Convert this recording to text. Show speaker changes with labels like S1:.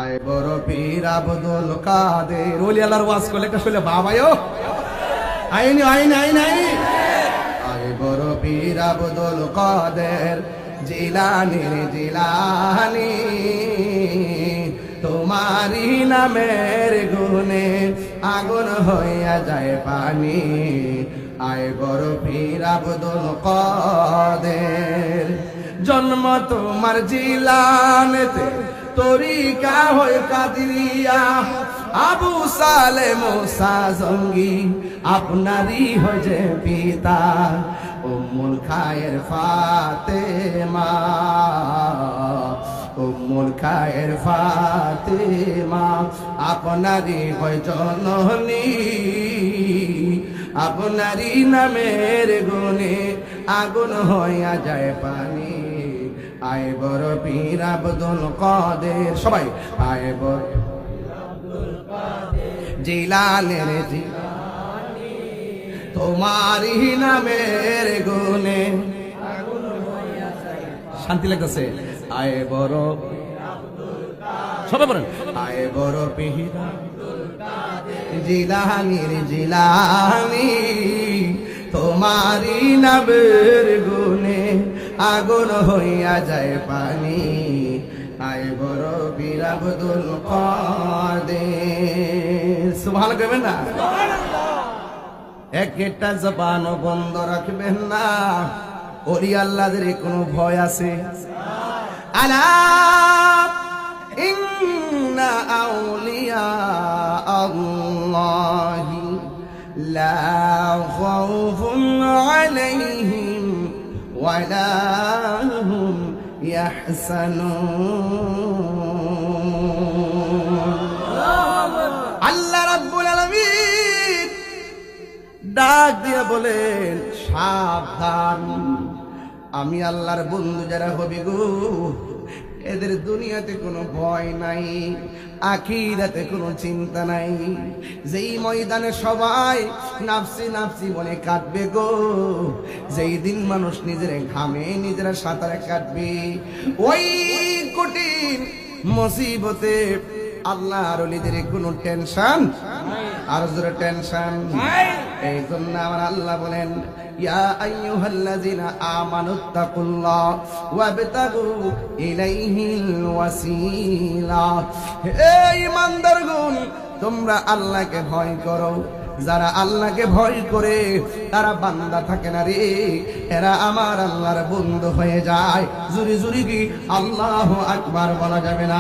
S1: আয় বড় পীর আব্দুল কাদের ওলি আল্লাহর ওয়াজ করলে একটা শুনলে বাবায়ো আইনি আইনি আইনি আইনি আয় বড় পীর আব্দুল কাদের জিলানি জিলানি তোমারি নামের গুণে আগুন হইয়া যায় পানি আয় বড় পীর আব্দুল কাদের জন্ম তোমার জিলানেতে তরিকা হয় কাদিরিয়া আবু সালে মুসা জঙ্গি আপনারই হয়ে পিতা উম্মুল খায়ের ফাতেমা উম্মুল খায়ের ফাতেমা আপনারই হয় জননী আপনারই নামের গুণে আগুন হইয়া যায় পানি আয় বড় পীর আব্দুল কাদের সবাই আয় বড় জিলানের জিলানি তোমারই নামের গুণে শান্তি লাগতেছে আয় বড় সবাই বলেন আয় বড় পীর জিলানির জিলানি তোমারি নামের গুণে আগুন হইয়া যায় পানি আয় বড় পীর আব্দুল কাদের সুবহানাল্লাহ কইবেন না একটা জবানও বন্ধ রাখবেন না ওলি আল্লাহদের কোনো ভয় আছে আলা ইন্না আউলিয়া আল্লাহি লা খাউফুন আলাইহিম ওয়ালা হুম ইয়াহসানুন আল্লাহ রাব্বুল আলামিন ডাক দিয়ে বলেন সাবধান আমি আল্লাহর বন্ধু যারা হবি গো এদের দুনিয়াতে কোনো ভয় নাই আখিরাতে কোনো চিন্তা নাই যেই ময়দানে সবাই নাফসি নাফসি বলে কাটবে গো যেই দিন মানুষ নিজের ঘামে নিজেরা সাঁতারে কাটবে ওই কঠিন মুসিবতে আল্লাহর ওলিদের কোনো টেনশন আর জোরে টেনশন এই জন্য আমার আল্লাহ বলেন ইয়া আইয়ুহাল্লাযিনা আমানুত্তাকুল্লাহ ওয়াবতাগু ইলাইহিল ওয়াসিলা হে ঈমানদারগণ তোমরা আল্লাহকে ভয় করো যারা আল্লাহকে ভয় করে তারা বান্দা থাকে না রে এরা আমার আল্লাহর বন্ধু হয়ে যায় জুরি জুরি কি আল্লাহু আকবার বলা যাবে না